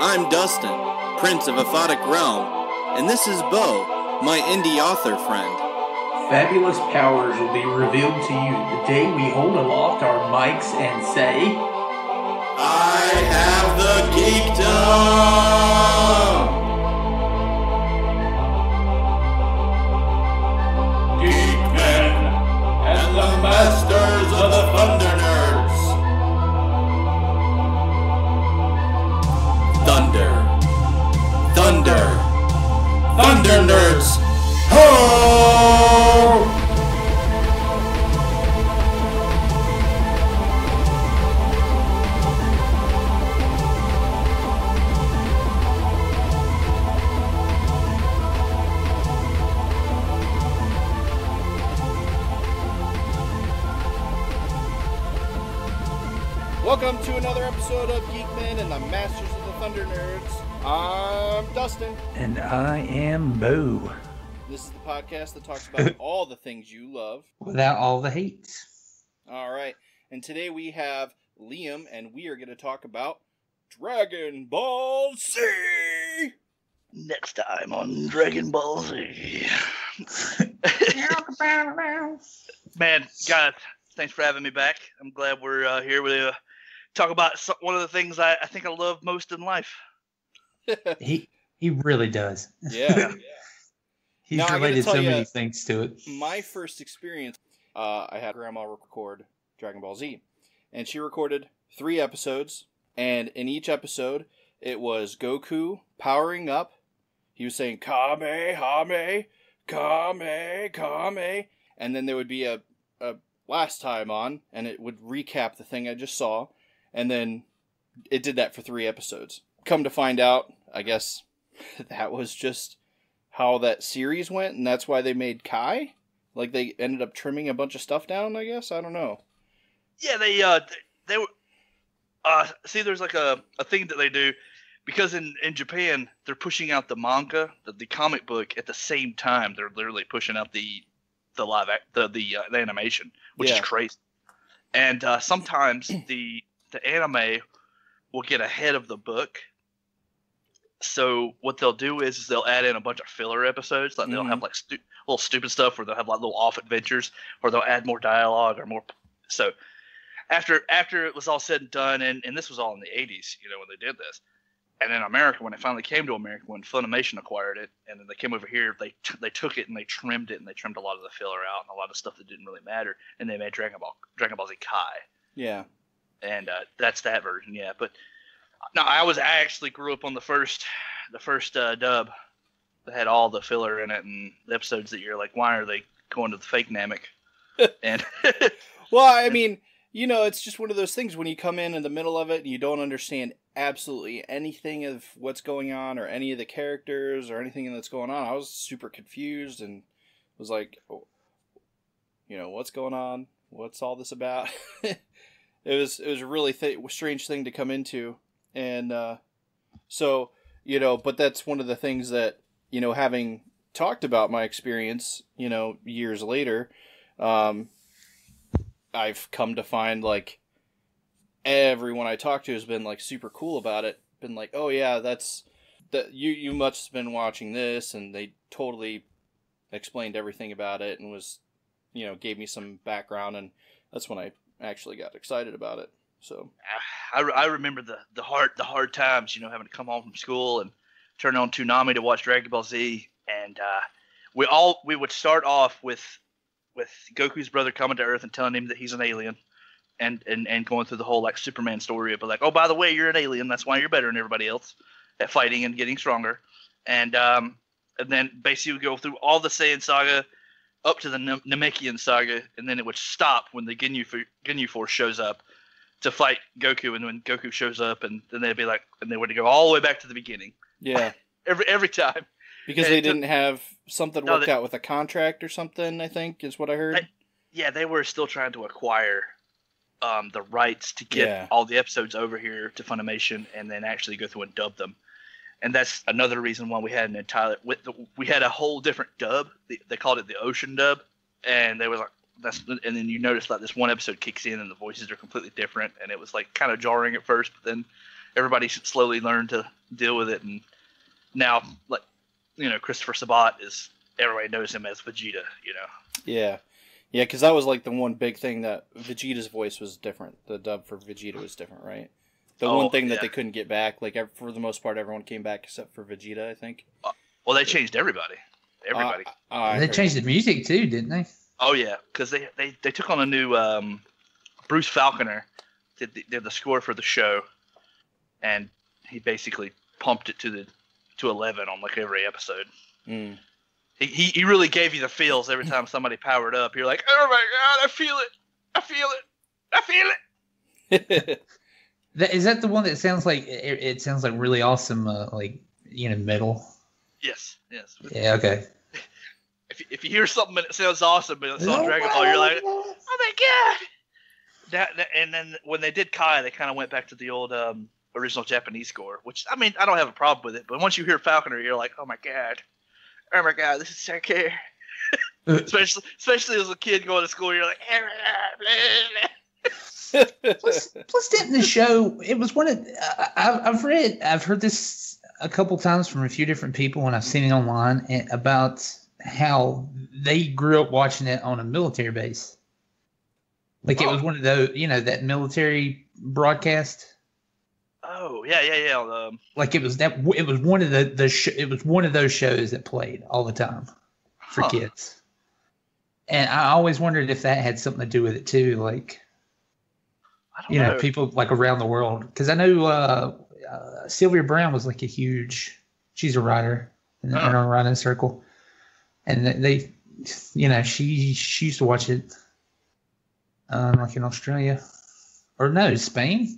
I'm Dustin, Prince of Aphotic Realm, and this is Bo, my indie author friend. Fabulous powers will be revealed to you the day we hold aloft our mics and say, I have the geekdom! Geek-Men and the Masters of the Thunder Nerds. Thunder Nerds! Ho! Welcome to another episode of Geek-Men and the Masters of the Thunder Nerds. I'm Dustin. And I am Bo. This is the podcast that talks about all the things you love. Without all the hate. Alright, and today we have Liam, and we are going to talk about Dragon Ball Z! Next time on Dragon Ball Z. Man, guys, thanks for having me back. I'm glad we're here with talk about one of the things I think I love most in life. He really does. Yeah. He's now, related so many things to it. My first experience, I had Grandma record Dragon Ball Z, and she recorded 3 episodes, and in each episode, it was Goku powering up. He was saying, Kame, Kame, Kame, and then there would be a last time on, and it would recap the thing I just saw, and then it did that for 3 episodes. Come to find out, I guess that was just how that series went, and that's why they made Kai? Like, they ended up trimming a bunch of stuff down, I guess? I don't know. Yeah, they were... see, there's like a thing that they do, because in Japan, they're pushing out the manga, the comic book, at the same time. They're literally pushing out the animation, which is crazy. And sometimes the anime will get ahead of the book. So what they'll do is they'll add in a bunch of filler episodes. Like they'll have like little stupid stuff, where they'll have like little off adventures, or they'll add more dialogue or more. So after it was all said and done, and this was all in the 80s, when they did this. And in America, when it finally came to America, when Funimation acquired it, and then they came over here, they took it and they trimmed it, and they trimmed a lot of the filler out and a lot of stuff that didn't really matter, and they made Dragon Ball Z Kai. Yeah. And that's that version, yeah. But no, I actually grew up on the first dub that had all the filler in it, and the episodes that you're like, why are they going to the fake Namek? And well, I mean, it's just one of those things when you come in the middle of it and you don't understand absolutely anything of what's going on or any of the characters or anything that's going on. I was super confused and was like, what's going on? What's all this about? It was a really strange thing to come into. And so, but that's one of the things that, having talked about my experience, years later, I've come to find, like, everyone I talk to has been, like, super cool about it. Been like, oh, yeah, you must have been watching this, and they totally explained everything about it and was, gave me some background, and that's when I actually got excited about it. So I remember the hard times, having to come home from school and turn on Toonami to watch Dragon Ball Z, and we would start off with Goku's brother coming to Earth and telling him that he's an alien, and going through the whole like Superman story of like, oh, by the way, you're an alien, that's why you're better than everybody else at fighting and getting stronger, and then basically we go through all the Saiyan saga up to the Namekian saga, and then it would stop when the Ginyu Force shows up to fight Goku, and when Goku shows up, and then they'd be like, and they would go all the way back to the beginning. Yeah. every time. Because they didn't have something worked out with a contract or something, I think, is what I heard. They were still trying to acquire the rights to get all the episodes over here to Funimation, and then actually go through and dub them. And that's another reason why we had we had a whole different dub. They called it the Ocean dub, and they was like, and then you notice like this one episode kicks in and the voices are completely different, and it was like kind of jarring at first, but then everybody should slowly learn to deal with it. And now, like, Christopher Sabat is, everybody knows him as Vegeta, Yeah. Yeah, because that was like the one big thing that Vegeta's voice was different. The dub for Vegeta was different, right? The one thing that they couldn't get back, like for the most part, everyone came back except for Vegeta, I think. Well, they changed everybody. Everybody. They changed the music too, didn't they? Oh yeah, because they took on a new Bruce Falconer did the score for the show, and he basically pumped it to 11 on like every episode. Mm. He really gave you the feels every time somebody powered up. You're like, oh my god, I feel it, I feel it, I feel it. Is that the one that sounds like it sounds like really awesome, like metal? Yes. Yeah. Okay. If you hear something and it sounds awesome and it's on Dragon Ball, you're like, oh my god. And then when they did Kai, they kind of went back to the old original Japanese score, which I mean I don't have a problem with it, but once you hear Falconer, you're like, oh my god, this is so cool. especially as a kid going to school, you're like, plus didn't the show? It was one of I've heard this a couple times from a few different people, and I've seen it online about how they grew up watching it on a military base. Like it was one of those, that military broadcast. Oh yeah. Like it was one of it was one of those shows that played all the time for kids. And I always wondered if that had something to do with it too, like I don't know. People like around the world. Because I know Sylvia Brown was like she's a writer in our writing circle, and they, she used to watch it. Like in Australia, or no, Spain.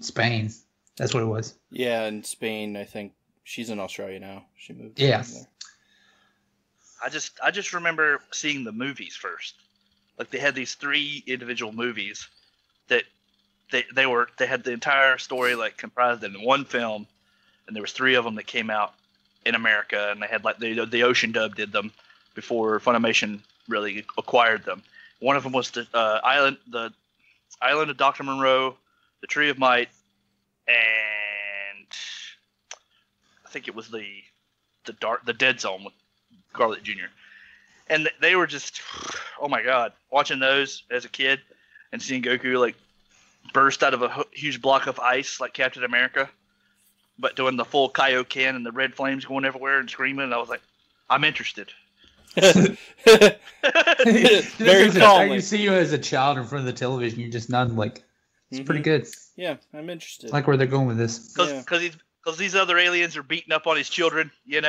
That's what it was. Yeah, in Spain, I think she's in Australia now. She moved. Yeah. There. I just remember seeing the movies first. Like they had these 3 individual movies that they had the entire story like comprised in one film, and there was 3 of them that came out in America, and they had like the Ocean Dub did them before Funimation really acquired them. One of them was the Island of Dr. Monroe, The Tree of Might, and I think it was the Dead Zone with Scarlett Jr. And they were just, oh my god, watching those as a kid and seeing Goku like burst out of a huge block of ice like Captain America, but doing the full Kaioken and the red flames going everywhere and screaming, and I was like, I'm interested. Very calmly. You see you as a child in front of the television, you're just nodding like, it's pretty good. Yeah, I'm interested. I like where they're going with this. Because these other aliens are beating up on his children, and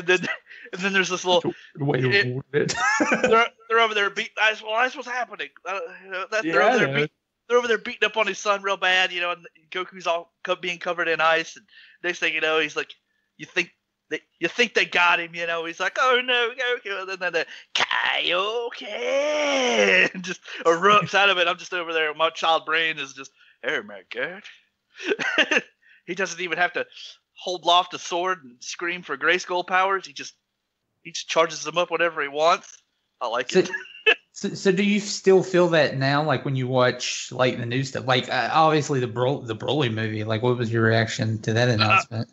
then there's this little wait a minute. they're over there beating ice. Well, that's what's happening. They're over there beating up on his son real bad, and Goku's all being covered in ice, and next thing you know, he's like, you think they got him, he's like, oh no, Goku, and then the Kaioken just erupts out of it. I'm just over there, my child brain is just, oh my god. He doesn't even have to hold aloft a sword and scream for Grayskull powers. He just charges them up whenever he wants. I like it. So do you still feel that now, like when you watch like the new stuff, like obviously the Broly movie, like what was your reaction to that announcement?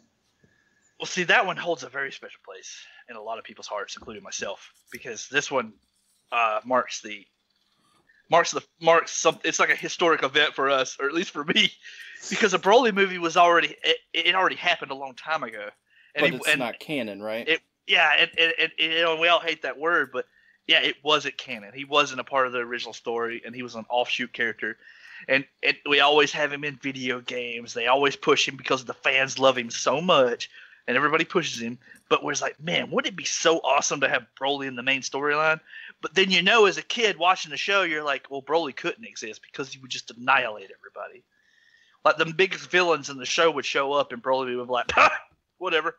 Well, see, that one holds a very special place in a lot of people's hearts, including myself, because this one marks something. It's like a historic event for us, or at least for me, because a Broly movie was already happened a long time ago, but it's not canon, right? We all hate that word, but yeah, it wasn't canon. He wasn't a part of the original story, and he was an offshoot character. And we always have him in video games. They always push him because the fans love him so much, and everybody pushes him. But we're like, man, wouldn't it be so awesome to have Broly in the main storyline? But then as a kid watching the show, you're like, well, Broly couldn't exist because he would just annihilate everybody. Like the biggest villains in the show would show up, and Broly would be like, whatever.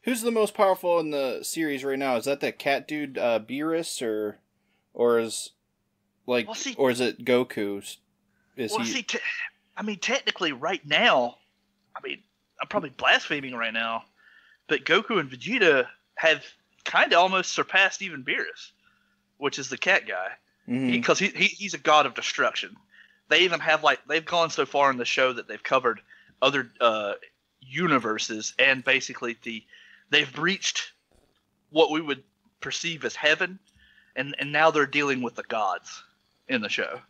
Who's the most powerful in the series right now? Is that cat dude, Beerus, or is it Goku? Technically, right now, I'm probably blaspheming right now, but Goku and Vegeta have kind of almost surpassed even Beerus, which is the cat guy, because he's a god of destruction. they even have they've gone so far in the show that they've covered other universes, and basically they've breached what we would perceive as heaven, and now they're dealing with the gods in the show.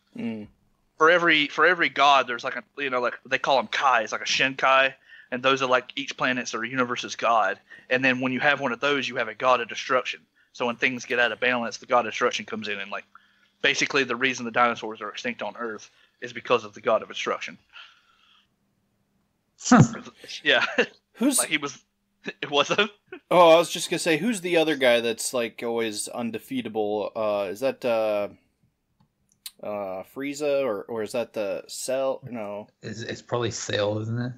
For every god, there's like they call them kai. It's like a shinkai, and those are like each planet's or universe's god. And then when you have one of those, you have a god of destruction. So when things get out of balance, the god of destruction comes in, and basically the reason the dinosaurs are extinct on Earth is because of the god of destruction. Yeah. Who's he was? It wasn't. Oh, I was just gonna say, who's the other guy that's always undefeatable? Is that Frieza or is that the Cell? No, it's probably Cell, isn't it?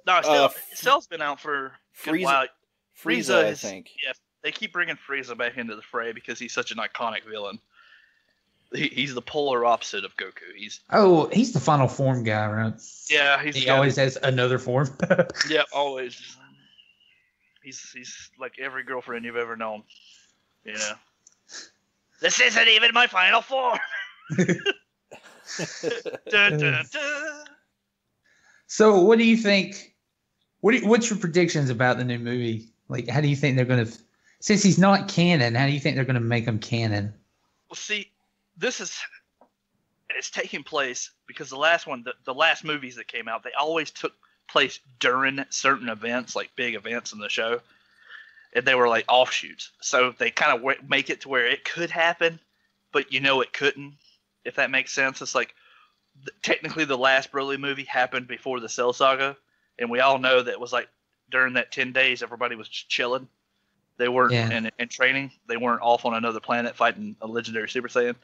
No, Cell's been out for a good while. Frieza, I think. Yeah, they keep bringing Frieza back into the fray because he's such an iconic villain. He's the polar opposite of Goku. He's the final form guy, right? Yeah, he always has another form. Yeah, always. He's like every girlfriend you've ever known. You know. This isn't even my final form. Dun, dun, dun. So, what do you think? What's your predictions about the new movie? How do you think they're going to? Since he's not canon, how do you think they're going to make him canon? Well, see, it's taking place because the last one, the last movies that came out, they always took place during certain events, like big events in the show, and they were like offshoots. So they kind of make it to where it could happen, but it couldn't. If that makes sense, it's like technically the last Broly movie happened before the Cell Saga, and we all know that it was like during that 10 days everybody was just chilling. They weren't in training. They weren't off on another planet fighting a legendary Super Saiyan.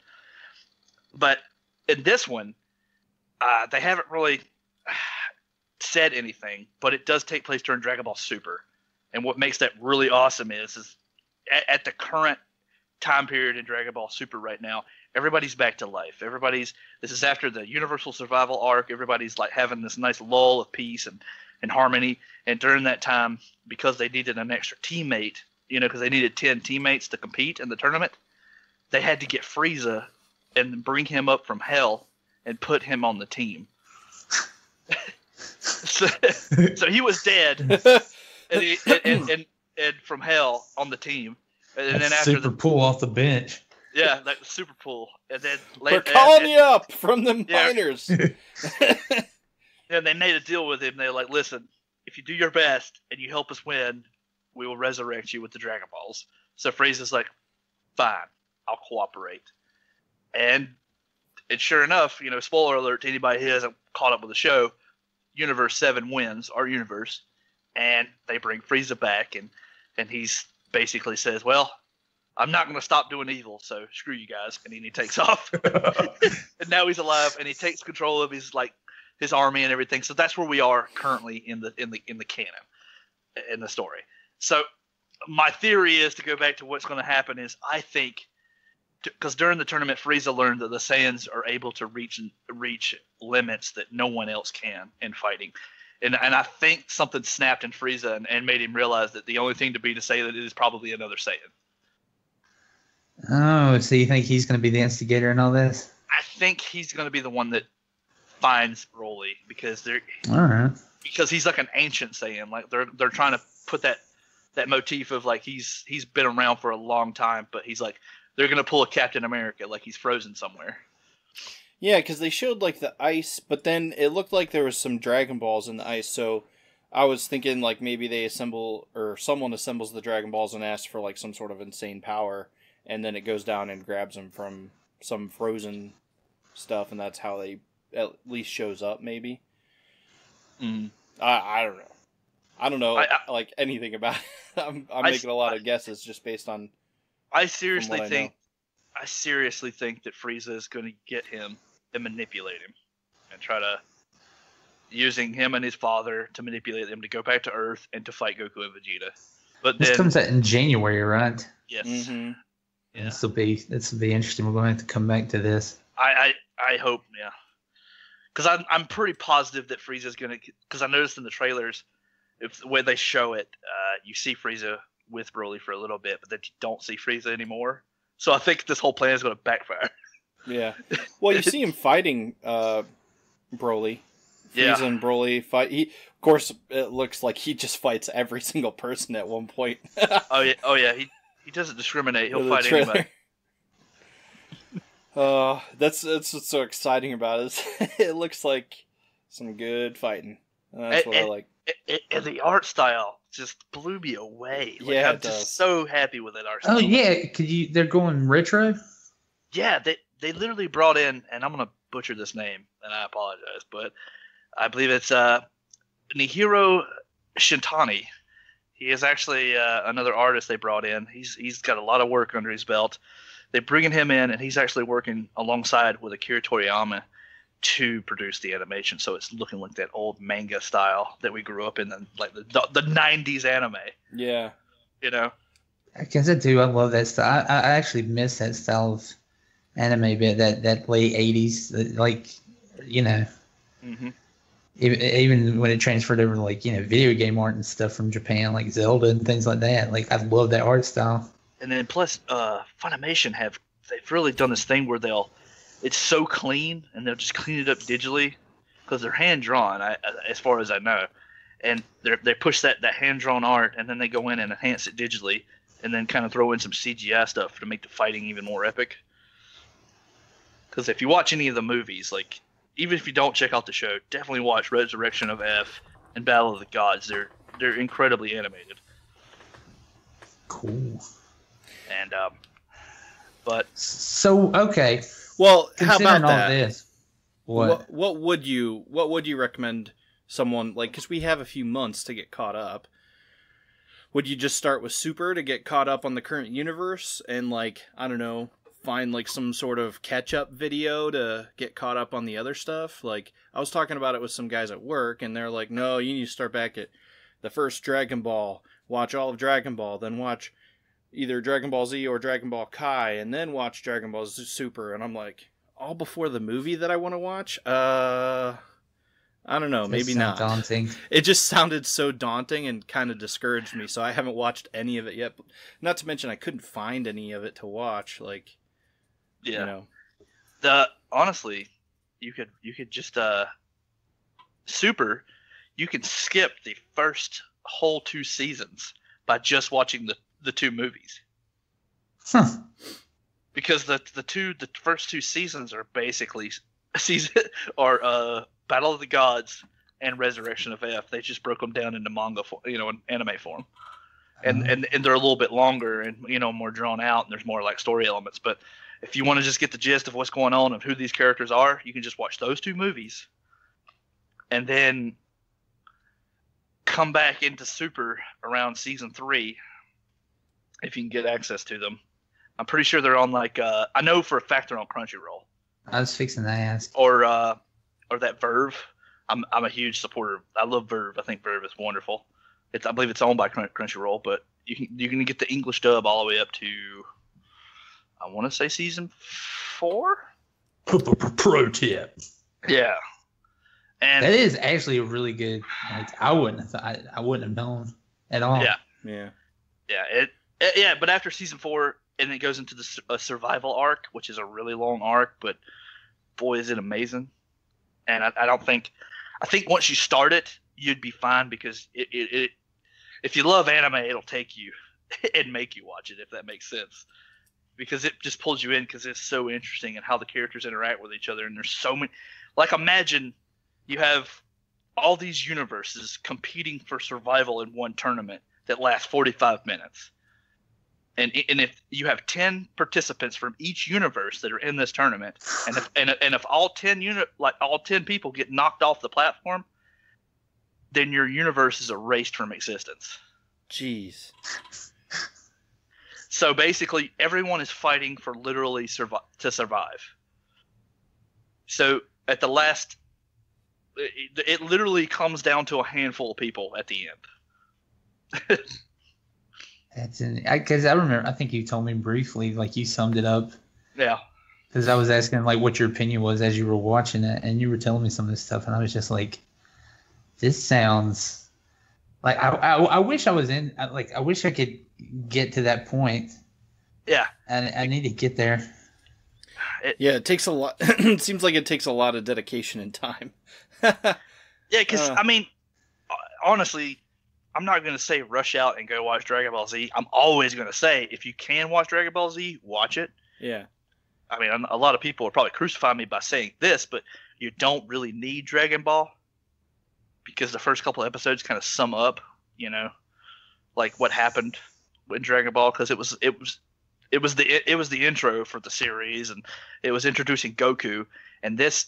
But in this one, they haven't really said anything, but it does take place during Dragon Ball Super. And what makes that really awesome is at the current time period in Dragon Ball Super right now, everybody's back to life. This is after the Universal Survival arc. Everybody's having this nice lull of peace and harmony. And during that time, because they needed an extra teammate, because they needed 10 teammates to compete in the tournament, they had to get Frieza and bring him up from hell and put him on the team. so he was dead, and from hell on the team, and then after super pull off the bench. Yeah, like the super pull, and then we're calling you up from the minors. And they made a deal with him. They're like, "Listen, if you do your best and you help us win, we will resurrect you with the Dragon Balls." So Frieza's like, "Fine, I'll cooperate." And sure enough, spoiler alert to anybody who hasn't caught up with the show, Universe 7 wins, our universe, and they bring Frieza back, and he's basically says, "Well, I'm not going to stop doing evil, so screw you guys," and then he takes off. And now he's alive, and he takes control of his army and everything. So that's where we are currently in the canon, in the story. So my theory is, to go back to what's going to happen, is I think, because during the tournament, Frieza learned that the Saiyans are able to reach limits that no one else can in fighting. And I think something snapped in Frieza and made him realize that the only thing to beat a Saiyan is probably another Saiyan. Oh, so you think he's going to be the instigator in all this? I think he's going to be the one that finds Broly, because because he's like an ancient Saiyan. Like they're trying to put that motif of he's been around for a long time, but he's like, they're going to pull a Captain America, like he's frozen somewhere. Yeah, because they showed the ice, but then it looked like there was some Dragon Balls in the ice, so I was thinking maybe they assemble, or someone assembles the Dragon Balls and asks for some sort of insane power, and then it goes down and grabs them from some frozen stuff, and that's how they at least shows up, maybe. I don't know. I don't know anything about it. I'm making a lot of guesses just based on. I seriously think that Frieza is going to get him and manipulate him, and try to using him and his father to manipulate them to go back to Earth and to fight Goku and Vegeta. But this comes out in January, right? Yes. Mm-hmm. Yeah. This will be interesting. We're going to have to come back to this. I hope, yeah. Because I'm pretty positive that Frieza's going to. Because I noticed in the trailers, if the way they show it, you see Frieza with Broly for a little bit, but then you don't see Frieza anymore. So I think this whole plan is going to backfire. Yeah. Well, you see him fighting Broly. Frieza and Broly fight. Of course, it looks like he just fights every single person at one point. Oh yeah. He doesn't discriminate. He'll fight anybody. That's what's so exciting about it. It looks like some good fighting. That's what I like. And the art style just blew me away. Like, yeah, I'm just so happy with that art style. Oh yeah, they're going retro? Yeah, they literally brought in, and I'm gonna butcher this name, and I apologize, but I believe it's Nihiro Shintani. He is actually another artist they brought in. He's got a lot of work under his belt. They bringing him in, and he's actually working alongside with Akira Toriyama to produce the animation. So it's looking like that old manga style that we grew up in, like the 90s anime. Yeah. You know? I guess I do. I love that style. I actually miss that style of anime bit, that late 80s. Like, you know, even when it transferred over to, like, you know, video game art and stuff from Japan, like Zelda and things like that. Like, I love that art style. And then plus, Funimation they've really done this thing where it's so clean, and they'll just clean it up digitally because they're hand drawn, as far as I know, and they push that hand drawn art, and then they go in and enhance it digitally, and then kind of throw in some CGI stuff to make the fighting even more epic. Because if you watch any of the movies, like even if you don't check out the show, definitely watch Resurrection of F and Battle of the Gods. They're incredibly animated. Cool. And but so okay. Well, how about all that? This, what would you recommend someone, like, because we have a few months to get caught up? Would you just start with Super to get caught up on the current universe and, like, I don't know, find like some sort of catch-up video to get caught up on the other stuff? Like, I was talking about it with some guys at work, and they're like, no, you need to start back at the first Dragon Ball, watch all of Dragon Ball, then watch either Dragon Ball Z or Dragon Ball Kai, and then watch Dragon Ball Super. And I'm like, all before the movie that I want to watch? I don't know, maybe not. Daunting. It just sounded so daunting and kind of discouraged me, so I haven't watched any of it yet. Not to mention I couldn't find any of it to watch. Like, yeah, you know. Honestly, you could just Super, you can skip the first whole 2 seasons by just watching the 2 movies. Huh. Because the first 2 seasons are basically Battle of the Gods and Resurrection of F. They just broke them down into manga form, in anime form. And they're a little bit longer and, more drawn out, and there's more like story elements. But if you want to just get the gist of what's going on and who these characters are, you can just watch those 2 movies and then come back into Super around season 3 if you can get access to them. I'm pretty sure they're on I know for a fact they're on Crunchyroll. I was fixing to ask. Or that Verve. I'm a huge supporter. I love Verve. I think Verve is wonderful. I believe it's owned by Crunchyroll, but you can get the English dub all the way up to, I want to say, season 4. Pro tip. Yeah, and that is actually a really good. Like, I wouldn't have known at all. Yeah. But after season 4, and it goes into a survival arc, which is a really long arc, but boy, is it amazing. And I think once you start it, you'd be fine, because it if you love anime, it'll take you and make you watch it, if that makes sense. Because it just pulls you in, because it's so interesting, and how the characters interact with each other. And there's so many. Like, imagine you have all these universes competing for survival in one tournament that lasts 45 minutes. And if you have 10 participants from each universe that are in this tournament, and if all 10 people get knocked off the platform, then your universe is erased from existence. Jeez. So basically, everyone is fighting for literally to survive. So at the last, it literally comes down to a handful of people at the end. Because I remember, I think you told me briefly, like, you summed it up. Yeah. Because I was asking, like, what your opinion was as you were watching it, and you were telling me some of this stuff, and I was just like, this sounds like I wish I was in. Like, I wish I could get to that point. Yeah. And I need to get there. It takes a lot. It seems like it takes a lot of dedication and time. Yeah, because I mean, honestly, I'm not going to say rush out and go watch Dragon Ball Z. I'm always going to say if you can watch Dragon Ball Z, watch it. Yeah. I mean, a lot of people will probably crucify me by saying this, but you don't really need Dragon Ball because the first couple of episodes kind of sum up, like what happened in Dragon Ball, because it was the intro for the series, and it was introducing Goku, and this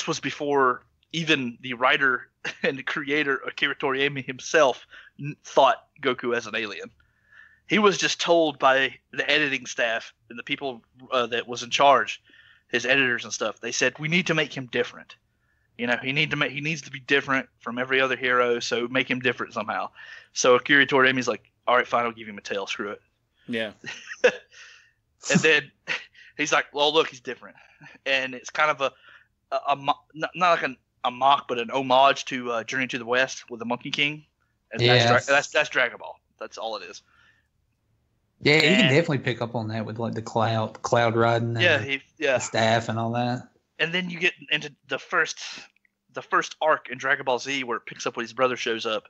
was before even the writer and the creator Akira Toriyama himself thought Goku as an alien. He was just told by the editing staff and the people that was in charge, his editors and stuff. They said, we need to make him different. He needs to be different from every other hero, so make him different somehow. So Akira Toriyama's like, all right, fine, I'll give him a tail. Screw it. Yeah. And then he's like, well, look, he's different. And it's kind of not like a mock, but an homage to Journey to the West with the Monkey King. And that's Dragon Ball. That's all it is. Yeah, you can definitely pick up on that with like the cloud riding, the staff and all that. And then you get into the first arc in Dragon Ball Z where it picks up when his brother shows up.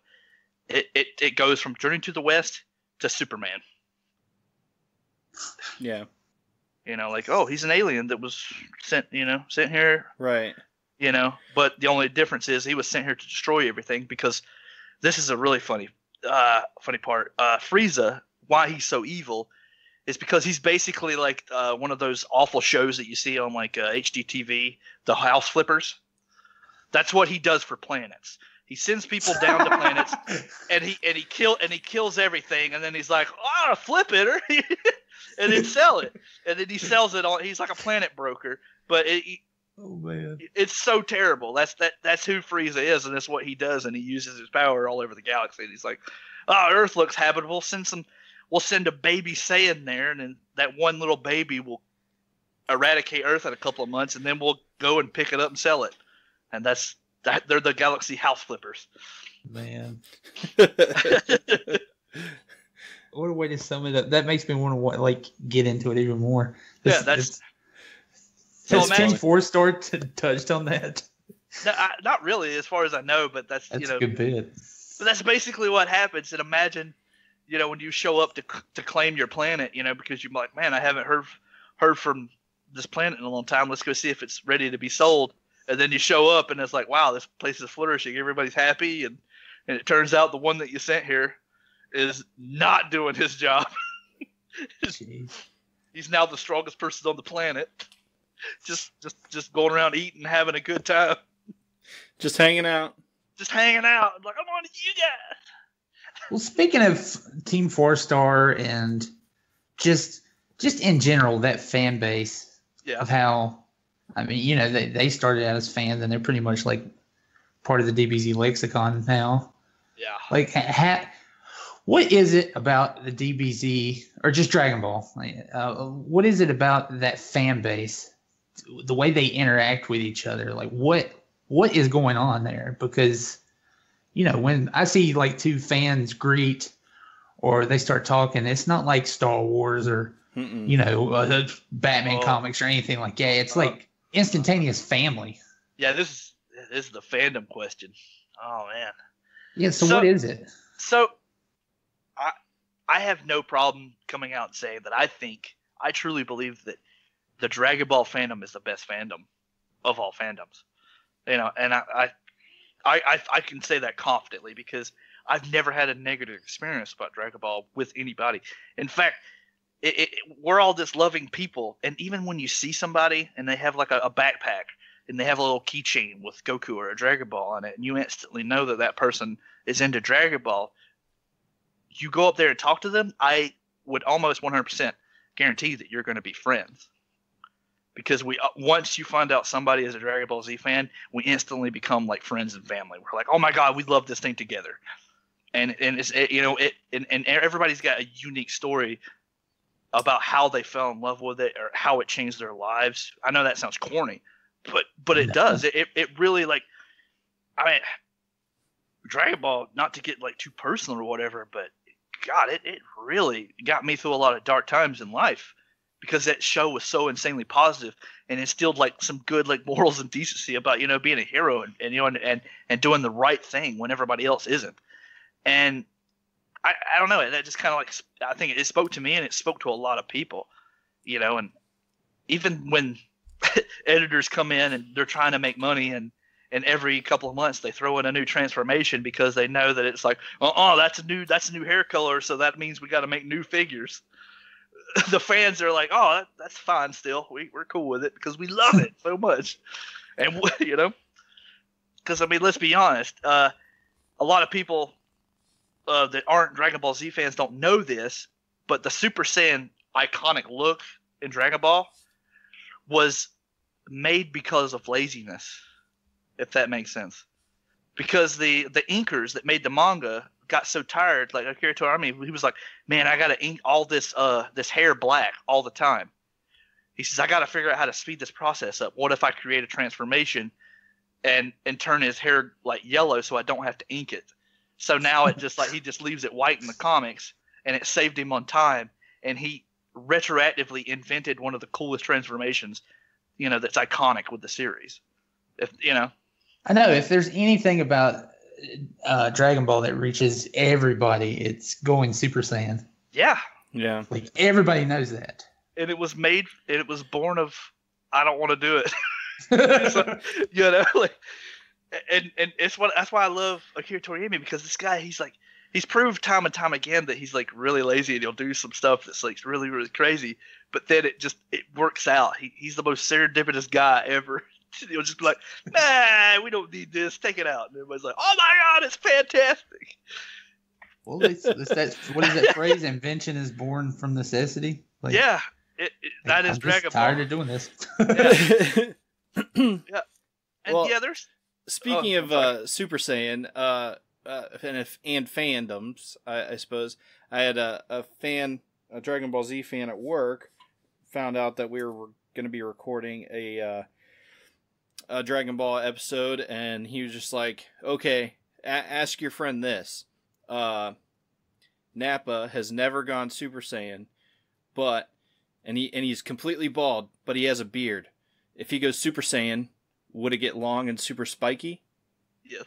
It goes from Journey to the West to Superman. Yeah. Like, oh, he's an alien that was sent here. Right. But the only difference is he was sent here to destroy everything, because this is a really funny part. Frieza, why he's so evil is because he's basically like one of those awful shows that you see on like HDTV, the house flippers. That's what he does for planets. He sends people down to planets, and he kills everything, and then he's like, "Oh, flip it," and then sell it, and then he sells it on. He's like a planet broker, but oh man, it's so terrible. That's who Frieza is, and that's what he does, and he uses his power all over the galaxy. And he's like, "Oh, Earth looks habitable. We'll send a baby Saiyan there, and then that one little baby will eradicate Earth in a couple of months, and then we'll go and pick it up and sell it." And they're the galaxy house flippers. Man. What a way to sum it up. That makes me want to get into it even more. Has Team 4-Star touched on that? No, not really, as far as I know, but that's a good bit. But that's basically what happens. And imagine, when you show up to claim your planet, because you're like, man, I haven't heard from this planet in a long time. Let's go see if it's ready to be sold. And then you show up, and it's like, wow, this place is flourishing. Everybody's happy, and it turns out the one that you sent here is not doing his job. He's now the strongest person on the planet. Just going around eating, having a good time. Just hanging out. Like, I'm on to you guys. Well, speaking of Team 4-Star and just in general, that fan base of how, I mean, they started out as fans, and they're pretty much like part of the DBZ lexicon now. Yeah. Like, what is it about the DBZ or just Dragon Ball? What is it about that fan base, the way they interact with each other? Like, what is going on there? Because, when I see like two fans greet or they start talking, it's not like Star Wars or, Batman comics or anything like that. It's like instantaneous family. Yeah, this is the fandom question. Oh man. Yeah, so what is it? So I have no problem coming out and saying that I truly believe that the Dragon Ball fandom is the best fandom of all fandoms. And I can say that confidently because I've never had a negative experience about Dragon Ball with anybody. In fact, we're all just loving people, and even when you see somebody and they have like a backpack and they have a little keychain with Goku or a Dragon Ball on it, and you instantly know that person is into Dragon Ball, you go up there and talk to them, I would almost 100% guarantee that you're going to be friends. Because once you find out somebody is a Dragon Ball Z fan, we instantly become like friends and family. We're like, oh my god, we love this thing together, and it's and everybody's got a unique story about how they fell in love with it or how it changed their lives. I know that sounds corny, but it does. It really, like, I mean, Dragon Ball, not to get like too personal or whatever, but God, it really got me through a lot of dark times in life. because that show was so insanely positive and instilled like some good like morals and decency about, you know, being a hero and you know and doing the right thing when everybody else isn't. And I don't know, that just kind of like, I think it spoke to me and it spoke to a lot of people, you know. And even when editors come in and they're trying to make money, and every couple of months they throw in a new transformation because they know that it's like, that's a new hair color, so that means we got to make new figures. The fans are like, that's fine still. We're cool with it because we love it so much. And, you know, because, I mean, let's be honest. A lot of people that aren't Dragon Ball Z fans don't know this, but the Super Saiyan iconic look in Dragon Ball was made because of laziness, if that makes sense. Because the inkers that made the manga got so tired, like Akira Toriyama, he was like, man, I gotta ink all this hair black all the time. He says, I gotta figure out how to speed this process up. What if I create a transformation and turn his hair like yellow so I don't have to ink it? So now it just like, he just leaves it white in the comics, and it saved him on time, and he retroactively invented one of the coolest transformations, you know, that's iconic with the series. If you know, I know if there's anything about Dragon Ball that reaches everybody, it's going Super Saiyan. Yeah. Like everybody knows that. And it was born of, I don't want to do it. So, you know, like, and that's why I love Akira Toriyama, because this guy, he's proved time and time again that he's like really lazy and he'll do some stuff that's like really, really crazy, but then it works out. He's the most serendipitous guy ever. He'll just be like, nah, we don't need this, take it out. And everybody's like, oh my God, it's fantastic. Well, it's that, what is that phrase? Invention is born from necessity. Like, yeah, that is Dragon Ball. Tired of doing this. Yeah. And well, yeah, there's. Speaking of Super Saiyan and fandoms, I suppose I had a Dragon Ball Z fan at work, found out that we were going to be recording a Dragon Ball episode, and he was just like, okay, ask your friend this. Nappa has never gone Super Saiyan, and he's completely bald, but he has a beard. If he goes Super Saiyan, would it get long and super spiky? Yes.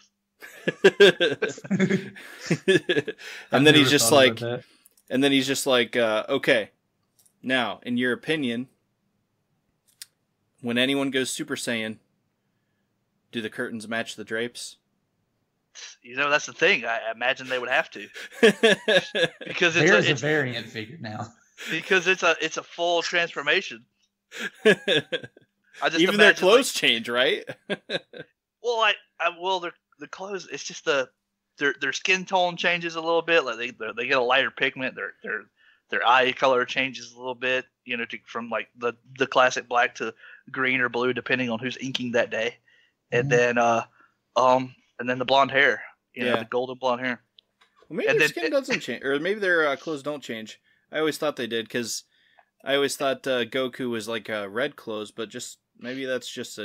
And then he's just like, okay, now, in your opinion, when anyone goes Super Saiyan, do the curtains match the drapes? You know, that's the thing. I imagine they would have to, because it's a variant figure now. Because it's a full transformation. Even their clothes change, right? Well, the clothes. It's just their skin tone changes a little bit. Like they get a lighter pigment. Their eye color changes a little bit. You know, from like the classic black to green or blue, depending on who's inking that day. And then the blonde hair. You know, the golden blonde hair. Well, maybe their skin doesn't change, or maybe their clothes don't change. I always thought they did, because I always thought Goku was like red clothes, but just maybe that's just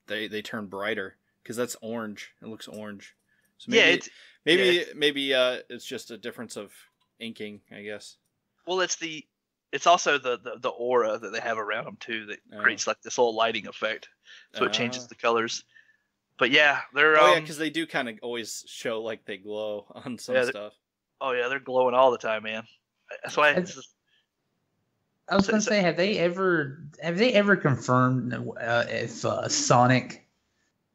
they turn brighter, because that's orange. It looks orange. So maybe, maybe it's just a difference of inking, I guess. Well, it's also the aura that they have around them too that creates like this whole lighting effect, so it changes the colors. But yeah, they're because they do kind of always show like they glow on some stuff. Oh yeah, they're glowing all the time, man. That's why. I was going to say, have they ever confirmed if Sonic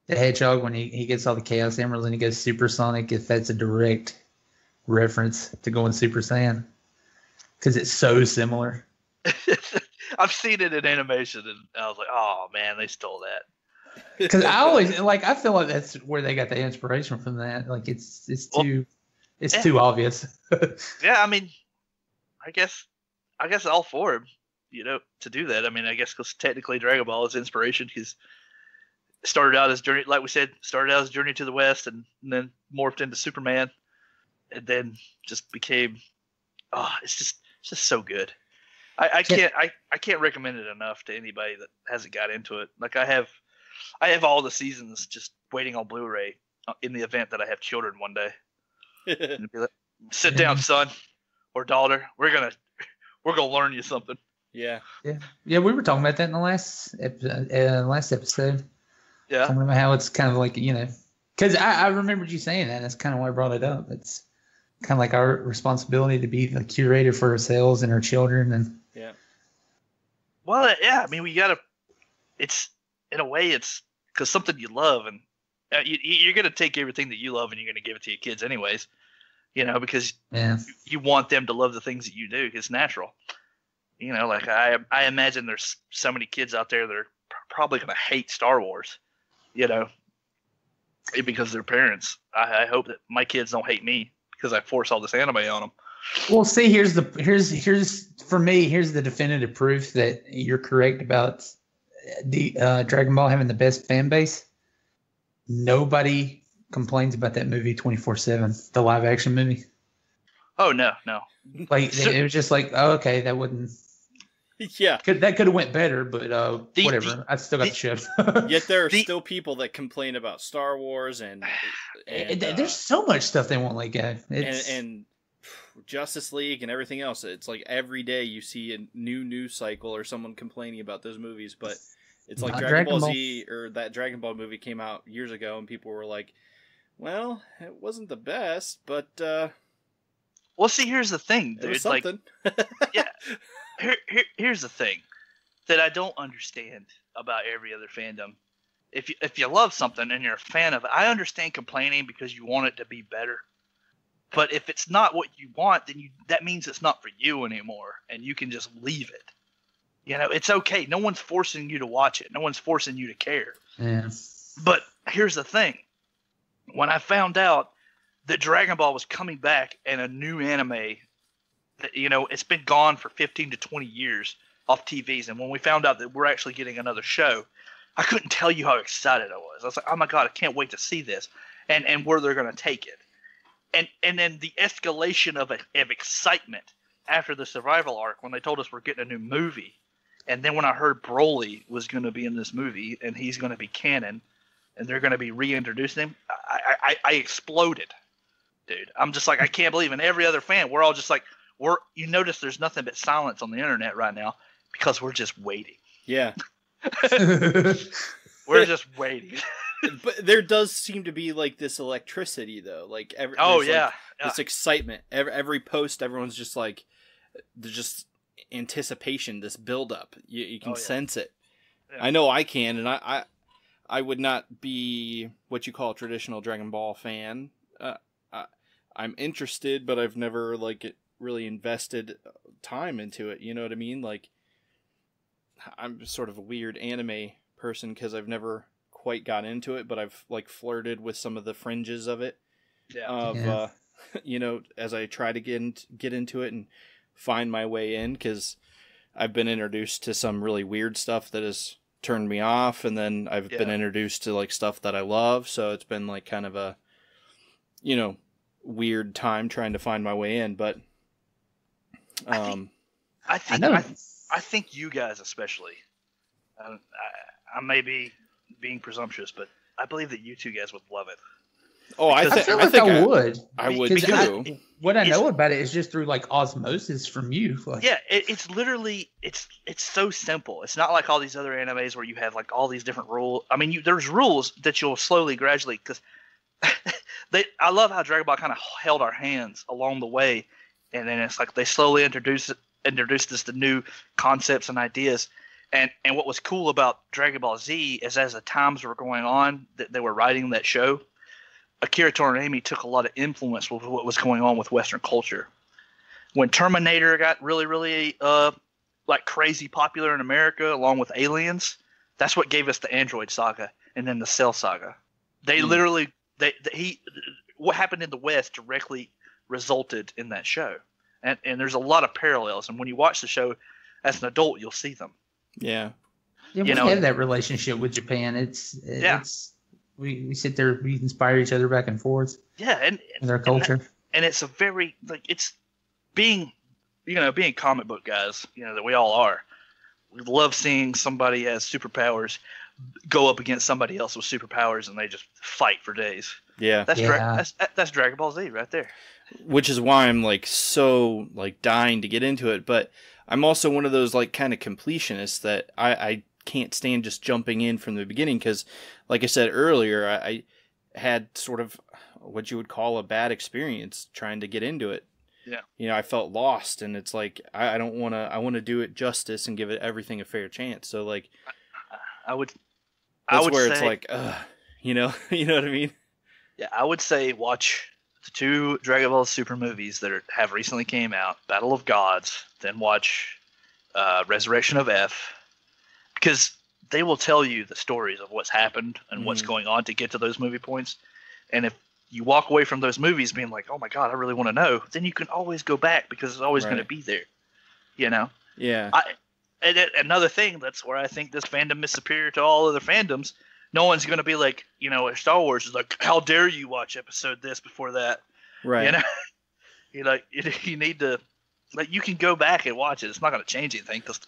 the Hedgehog, when he gets all the Chaos Emeralds and he goes Super Sonic, if that's a direct reference to going Super Saiyan? Because it's so similar. I've seen it in animation, and I was like, oh man, they stole that. Because I always I feel like that's where they got the inspiration from. That it's too obvious. Yeah, I mean, I guess all for him, you know, to do that. I mean, I guess because technically Dragon Ball is inspiration, because it started out as Journey, like we said, Journey to the West, and then morphed into Superman, and then just became, it's just so good. I can't recommend it enough to anybody that hasn't got into it. Like I have all the seasons just waiting on Blu-ray in the event that I have children one day. And be like, sit down, son or daughter. We're gonna learn you something. Yeah. Yeah. We were talking about that in the last episode. Yeah. Talking about how it's kind of like, because I remembered you saying that. That's kind of why I brought it up. It's kind of like our responsibility to be the curator for ourselves and our children. And Yeah. Well, yeah. I mean, we gotta. It's in a way, it's because something you love, and you're gonna take everything that you love and you're gonna give it to your kids anyways. Because you want them to love the things that you do. It's natural. Like I imagine there's so many kids out there that are probably gonna hate Star Wars. Because of their parents. I hope that my kids don't hate me because I force all this anime on them. Well, see, here's for me, here's the definitive proof that you're correct about the Dragon Ball having the best fan base. Nobody complains about that movie 24/7, the live action movie. Oh no. Like it was just like, oh, okay, that wouldn't. Yeah, that could have went better, but whatever. I still got the shit. Yet there are still people that complain about Star Wars and there's so much stuff they won't let go. And Justice League and everything else. It's like every day you see a new news cycle or someone complaining about those movies. But it's like Dragon Ball Z or that Dragon Ball movie came out years ago, and people were like, "Well, it wasn't the best, but." Well, see, here's the thing. It was something. Yeah. Here's the thing that I don't understand about every other fandom. If you love something and you're a fan of it, I understand complaining because you want it to be better. But if it's not what you want, then that means it's not for you anymore, and you can just leave it. It's okay. No one's forcing you to watch it. No one's forcing you to care. Yeah. But here's the thing. When I found out that Dragon Ball was coming back in a new anime, it's been gone for 15 to 20 years off TVs. And when we found out that we're actually getting another show, I couldn't tell you how excited I was. I was like, oh my God, I can't wait to see this and where they're going to take it. And then the escalation of excitement after the survival arc when they told us we're getting a new movie. And then when I heard Broly was going to be in this movie and he's going to be canon and they're going to be reintroducing him, I exploded, dude. I'm just like, I can't believe. And every other fan, we're all just like, you notice there's nothing but silence on the internet right now because we're just waiting. Yeah. We're just waiting. But there does seem to be like this electricity though. Like this excitement. Every post, everyone's just like, there's just anticipation, this build up. You can sense it. Yeah. I know I can, and I would not be what you call a traditional Dragon Ball fan. I'm interested, but I've never really invested time into it. You know what I mean? Like, I'm sort of a weird anime person because I've never quite got into it, but I've flirted with some of the fringes of it. Yeah. As I try to get into it and find my way in, because I've been introduced to some really weird stuff that has turned me off, and then I've been introduced to stuff that I love. So it's been kind of a weird time trying to find my way in, but I think you guys especially, I may be being presumptuous, but I believe that you two guys would love it. Oh, I feel like I would. I would too. What I know about it is just through osmosis from you. It's literally it's so simple. It's not like all these other animes where you have all these different rules. I mean, there's rules that you'll slowly, gradually, because I love how Dragon Ball kind of held our hands along the way, and then it's like they slowly introduced us to new concepts and ideas. And what was cool about Dragon Ball Z is as the times were going on that they were writing that show, Akira Toriyama took a lot of influence with what was going on with Western culture. When Terminator got really, really crazy popular in America, along with Aliens, that's what gave us the Android saga and then the Cell saga. They literally what happened in the West directly resulted in that show, and there's a lot of parallels. And when you watch the show as an adult, you'll see them. Yeah. Yeah, we have that relationship with Japan. We sit there, we inspire each other back and forth. Yeah, and their culture. And it's a very it's being comic book guys, that we all are. We love seeing somebody has superpowers go up against somebody else with superpowers and they just fight for days. Yeah. That's Dragon Ball Z right there. Which is why I'm so dying to get into it, but I'm also one of those like kind of completionists that I can't stand just jumping in from the beginning because, like I said earlier, I had sort of what you would call a bad experience trying to get into it. Yeah. You know, I felt lost, and it's like I don't want to. I want to do it justice and give it everything a fair chance. So like, that's where it's like, you know what I mean? Yeah, I would say watch the 2 Dragon Ball Super movies that have recently came out, Battle of Gods, then watch Resurrection of F, because they will tell you the stories of what's happened and what's going on to get to those movie points. And if you walk away from those movies being like, oh my God, I really want to know, then you can always go back because it's always going to be there, you know? Yeah. Another thing, that's where I think this fandom is superior to all other fandoms. No one's going to be like, you know, Star Wars is like, how dare you watch episode this before that? Right. You know, you need to, like, you can go back and watch it. It's not going to change anything. Because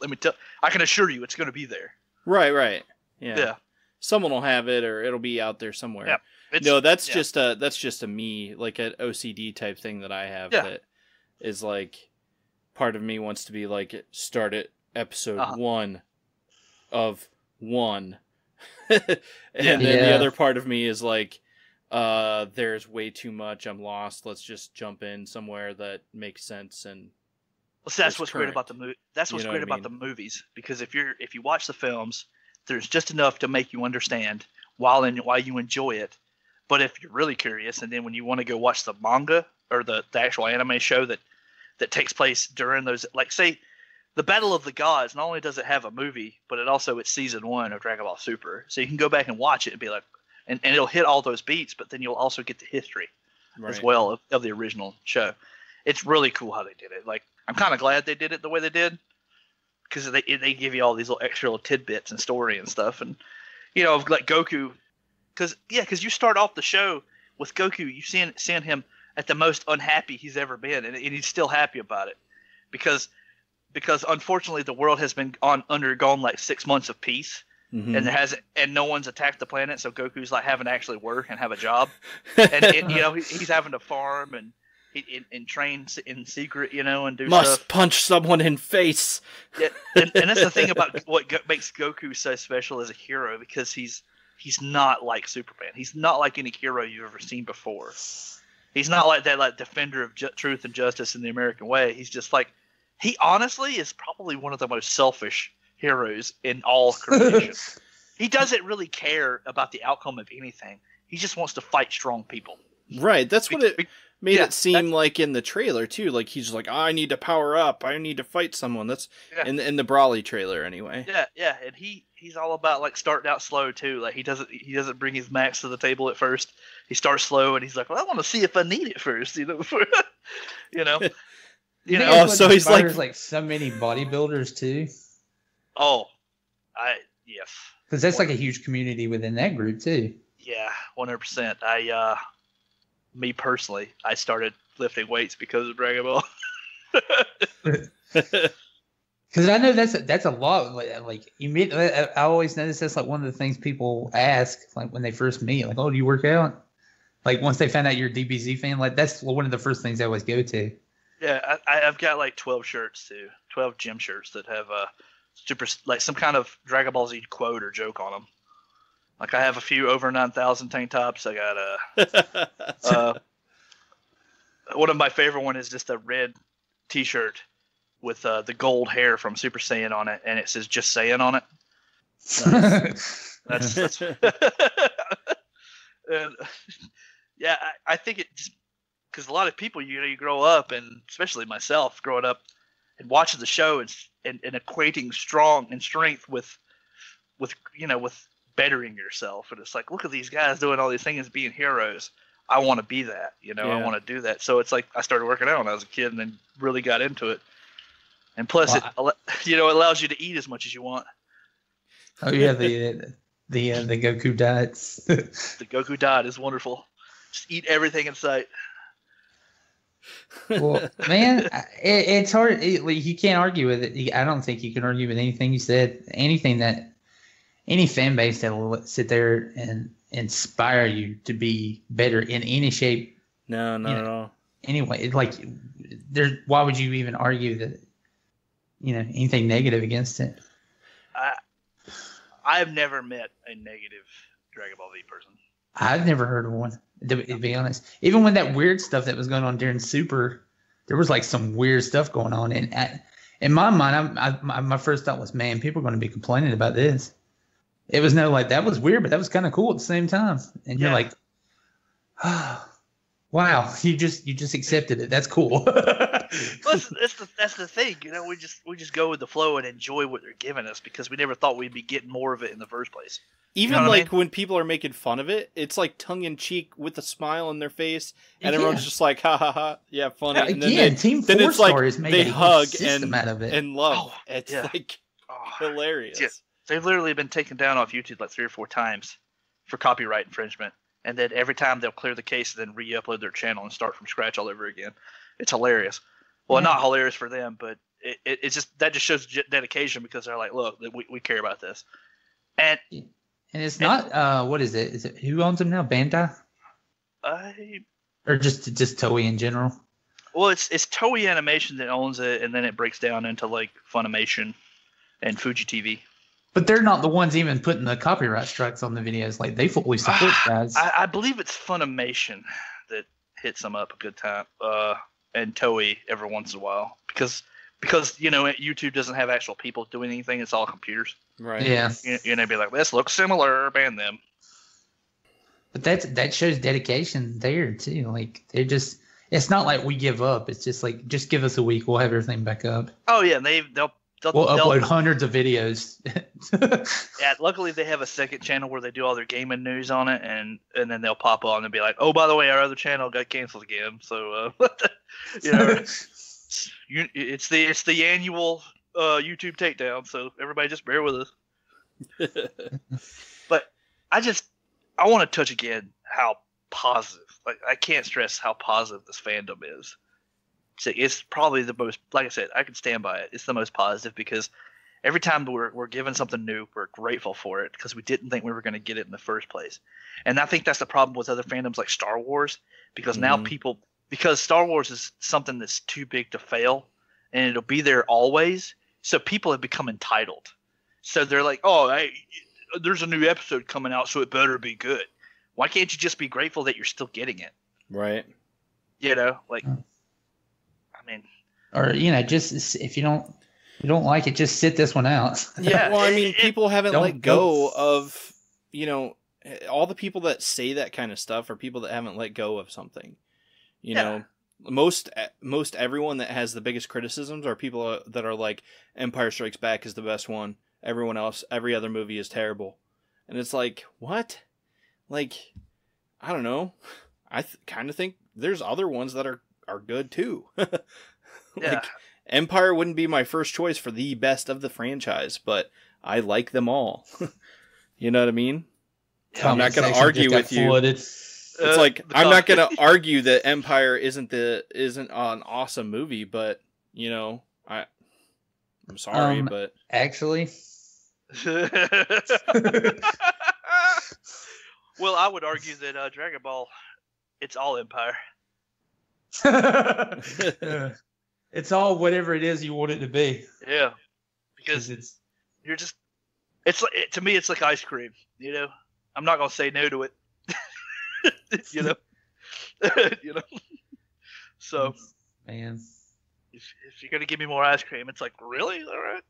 I can assure you it's going to be there. Right. Yeah. Someone will have it, or it'll be out there somewhere. Yeah. No, that's just a me, like an OCD type thing that I have that is like, part of me wants to be like, start at episode 1 of 1. And then the other part of me is like, there's way too much, I'm lost, let's just jump in somewhere that makes sense. And so that's what's great about the movie. That's what's great about the movies, because if you watch the films, there's just enough to make you understand while you enjoy it. But if you're really curious, and then when you want to go watch the manga or the actual anime show that takes place during those, like, say, the Battle of the Gods, not only does it have a movie, but it's season 1 of Dragon Ball Super. So you can go back and watch it and be like, and it'll hit all those beats, but then you'll also get the history as well of the original show. It's really cool how they did it. Like, I'm kind of glad they did it the way they did, because they give you all these extra little tidbits and story and stuff. And, you know, like Goku, because you start off the show with Goku, you seeing him at the most unhappy he's ever been, and he's still happy about it, because unfortunately the world has been undergone like 6 months of peace, and no one's attacked the planet, so Goku's like having to actually work and have a job, and you know, he's having to farm and train in secret, you know, and do must stuff. Punch someone in face. Yeah, and that's the thing about what makes Goku so special as a hero, because he's not like Superman. He's not like any hero you've ever seen before. He's not like that, like defender of truth and justice in the American way. He's just like, he honestly is probably one of the most selfish heroes in all creation. He doesn't really care about the outcome of anything. He just wants to fight strong people. Right. That's what it made it seem like in the trailer too. Like, he's like, I need to power up. I need to fight someone. That's in the Brawley trailer anyway. Yeah. And he's all about like starting out slow too. Like, he doesn't bring his max to the table at first. He starts slow and he's like, well, I want to see if I need it first, you know, you know. Oh, so he's like so many bodybuilders too. Oh, yes. Because that's like a huge community within that group too. Yeah, 100%. Me personally, I started lifting weights because of Dragon Ball. Because I know that's a lot. Like I always notice that's like one of the things people ask, like when they first meet, like, "Oh, do you work out?" Like, once they find out you're a DBZ fan, like that's one of the first things they always go to. Yeah, I've got like 12 shirts too, 12 gym shirts that have super, like, some kind of Dragon Ball Z quote or joke on them. Like, I have a few over 9,000 tank tops. I got one of my favorite one is just a red T-shirt with the gold hair from Super Saiyan on it, and it says "Just Saiyan" on it. That's and, yeah, I think it just because a lot of people, you know, you grow up, and especially myself, growing up and watching the show and equating strong and strength with bettering yourself, and it's like, look at these guys doing all these things, being heroes. I want to be that, you know. I want to do that. So it's like I started working out when I was a kid, and then really got into it. And plus, it allows you to eat as much as you want. Oh yeah, the Goku diets. The Goku diet is wonderful. Just eat everything in sight. Well, man, it's hard. You can't argue with it. I don't think you can argue with anything you said. Anything that any fan base that will sit there and inspire you to be better in any shape. No, not at all. Anyway, like, why would you even argue that? anything negative against it. I've never met a negative Dragon Ball Z person. I've never heard of one, to be honest. Even when that weird stuff that was going on during Super, there was like some weird stuff going on. And in my mind, my first thought was, man, people are going to be complaining about this. It was that was weird, but that was kind of cool at the same time. And you're like, oh, wow, you just accepted it. That's cool. Well, that's the thing. We just go with the flow and enjoy what they're giving us because we never thought we'd be getting more of it in the first place. Even when people are making fun of it, it's like tongue in cheek with a smile on their face, and everyone's just like, ha ha ha, yeah, funny. And then Team then it's like they hug and love. Oh, it's hilarious. Yeah. They've literally been taken down off YouTube like 3 or 4 times for copyright infringement, and then every time they'll clear the case and then re-upload their channel and start from scratch all over again. It's hilarious. Well, not hilarious for them, but it's just that just shows dedication because they're like, look, we care about this, and it's not what is it? Is it who owns them now? Bandai, or just Toei in general? Well, it's Toei Animation that owns it, and then it breaks down into like Funimation and Fuji TV. But they're not the ones even putting the copyright strikes on the videos. Like they fully support guys. I believe it's Funimation that hits them up a good time. And Toei every once in a while because YouTube doesn't have actual people doing anything; it's all computers. Right. Yeah. Be like, this looks similar, ban them. But that shows dedication there too. Like it's not like we give up. It's just like just give us a week, we'll have everything back up. Oh yeah, they'll upload hundreds of videos. Yeah, luckily they have a second channel where they do all their gaming news on it, and then they'll pop on and be like, "Oh, by the way, our other channel got canceled again." So, it's the annual YouTube takedown. So everybody just bear with us. But I want to touch again how positive. Like I can't stress how positive this fandom is. It's probably the most, like I said, I can stand by it. It's the most positive because every time we're given something new, we're grateful for it because we didn't think we were going to get it in the first place. And I think that's the problem with other fandoms like Star Wars because now because Star Wars is something that's too big to fail and it'll be there always. So people have become entitled. So they're like, oh, hey, there's a new episode coming out, so it better be good. Why can't you just be grateful that you're still getting it? Right. Or just if you don't like it, just sit this one out. Yeah. Well, I mean, people haven't let go of all the people that say that kind of stuff are people that haven't let go of something. Most everyone that has the biggest criticisms are people that are like Empire Strikes Back is the best one. Everyone else, every other movie is terrible, and it's like what? Like, I don't know. I kind of think there's other ones that are good too. Empire wouldn't be my first choice for the best of the franchise, but I like them all. You know what I mean? I'm not going to argue with you. It's like I'm not going to argue that Empire isn't an awesome movie, but I'm sorry, but actually, well, I would argue that Dragon Ball, it's all Empire. It's all whatever it is you want it to be. Yeah, because to me it's like ice cream. I'm not gonna say no to it. So, man, if you're gonna give me more ice cream, it's like really all right.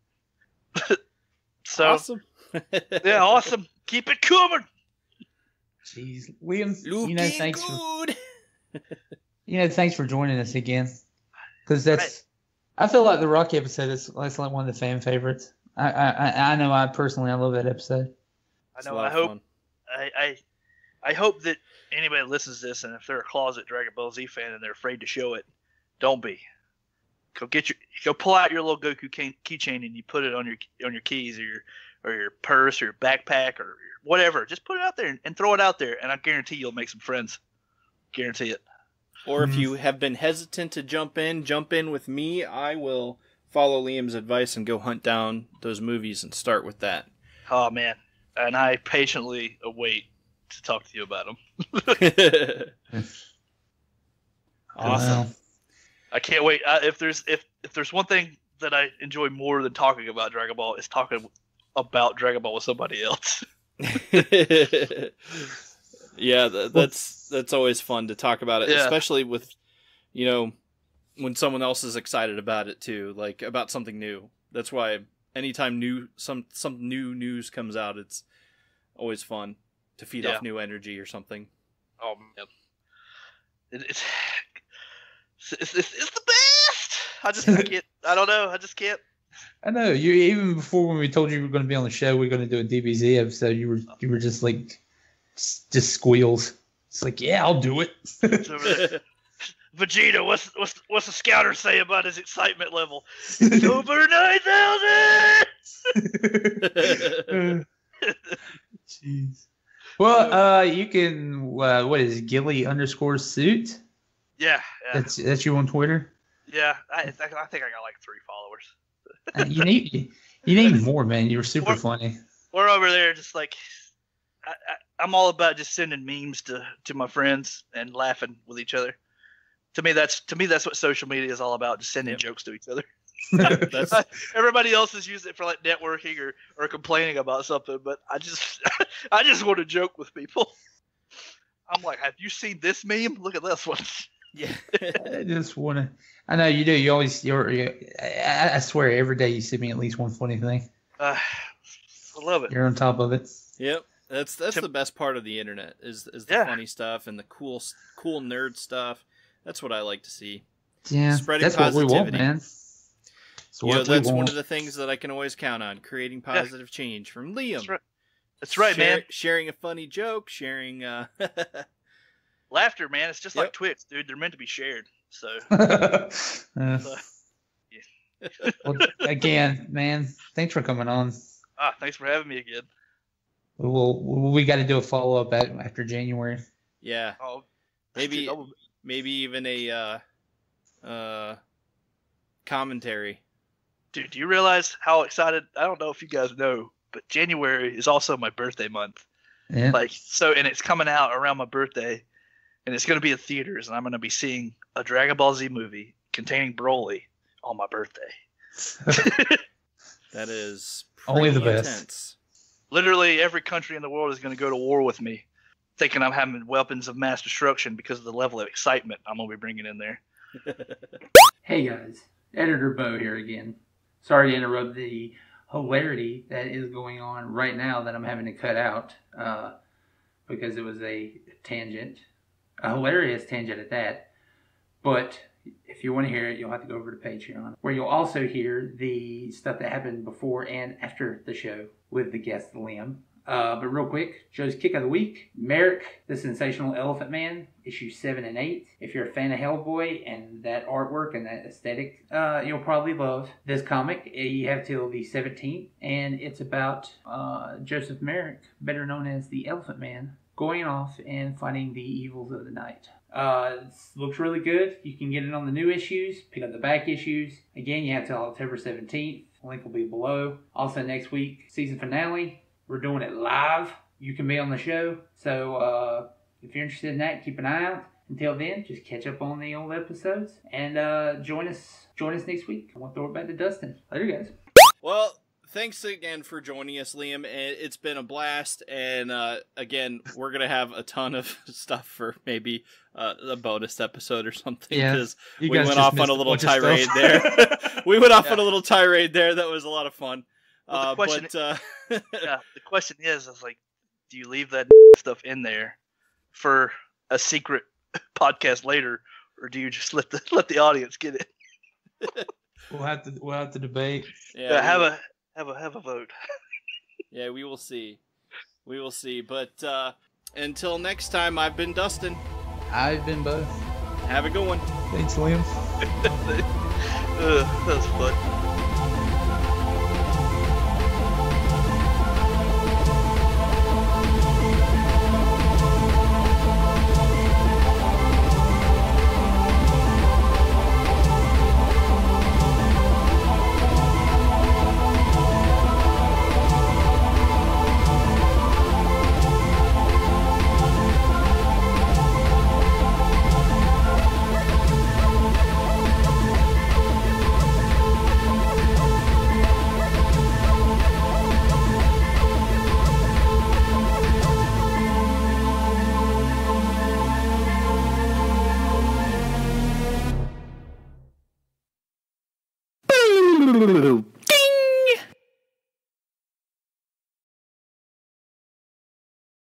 So awesome. Yeah, awesome. Keep it coming. Jeez, Liam, thanks good. Thanks for joining us again. Because I feel like the Rocky episode is like one of the fan favorites. I know I love that episode. I know. I hope that anybody that listens to this, and if they're a closet Dragon Ball Z fan and they're afraid to show it, don't be. Go pull out your little Goku keychain and you put it on your keys or your purse or your backpack or whatever. Just put it out there and throw it out there, and I guarantee you'll make some friends. Guarantee it. Or if you have been hesitant to jump in with me. I will follow Liam's advice and go hunt down those movies and start with that. Oh, man. And I patiently await to talk to you about them. Awesome. I can't wait. If there's one thing that I enjoy more than talking about Dragon Ball is talking about Dragon Ball with somebody else. Yeah, that's always fun to talk about it, especially with, when someone else is excited about it too, like about something new. That's why anytime some new news comes out, it's always fun to feed off new energy or something. Oh man, it's the best. I can't. I don't know. I just can't. I know you. Even before when we told you we were going to be on the show, we are going to do a DBZ episode. You were just like, just squeals. It's like, yeah, I'll do it. Vegeta, what's the scouter say about his excitement level? It's over 9,000. Jeez. Well, you can. What is it, Gilly_suit? Yeah. That's you on Twitter. Yeah, I think I got like 3 followers. You need more, man. You were super funny. We're over there just like I'm all about just sending memes to my friends and laughing with each other. To me, that's what social media is all about, just sending jokes to each other. Everybody else is using it for like networking or complaining about something, but I just want to joke with people. I'm like, have you seen this meme? Look at this one. Yeah. I just want to. I know you do. I swear, every day you send me at least one funny thing. I love it. You're on top of it. Yep. That's the best part of the internet is the funny stuff and the cool nerd stuff. That's what I like to see. Yeah, spreading that's positivity. What we want, man. That's one of the things that I can always count on: creating positive change from Liam. That's right, man. Sharing a funny joke, sharing laughter, man. It's just like Twix, dude. They're meant to be shared. So, well, again, man, thanks for coming on. Thanks for having me again. We got to do a follow up after January. Yeah. Oh, maybe even a commentary. Dude, do you realize how excited? I don't know if you guys know, but January is also my birthday month. Yeah. And it's coming out around my birthday, and it's going to be in theaters, and I'm going to be seeing a Dragon Ball Z movie containing Broly on my birthday. That is only the intense. best. Literally every country in the world is going to go to war with me, thinking I'm having weapons of mass destruction because of the level of excitement I'm going to be bringing in there. Hey guys, Editor Bo here again. Sorry to interrupt the hilarity that is going on right now that I'm having to cut out because it was a tangent. A hilarious tangent at that. But if you want to hear it, you'll have to go over to Patreon, where you'll also hear the stuff that happened before and after the show with the guest Liam. But real quick, Joe's Kick of the Week, Merrick, the Sensational Elephant Man, issue 7 and 8. If you're a fan of Hellboy and that artwork and that aesthetic, you'll probably love this comic. You have till the 17th, and it's about Joseph Merrick, better known as the Elephant Man, going off and fighting the evils of the night. It looks really good. You can get it on the new issues, pick up the back issues. Again, you have till October 17th. Link will be below. Also next week, season finale. We're doing it live. You can be on the show. So if you're interested in that, keep an eye out. Until then, just catch up on the old episodes and join us next week. I want to throw it back to Dustin. Later, guys. Well, thanks again for joining us, Liam. It's been a blast. And again, we're going to have a ton of stuff for maybe a bonus episode or something. Because we went off on a little tirade there. We went off on a little tirade there. That was a lot of fun. Well, the question is like, do you leave that stuff in there for a secret podcast later, or do you just let the audience get it? We'll have to debate. Yeah, have a vote. Yeah, we will see. But until next time, I've been Dustin. I've been Bo. Have a good one. Thanks, Liam. That was fun. Bye.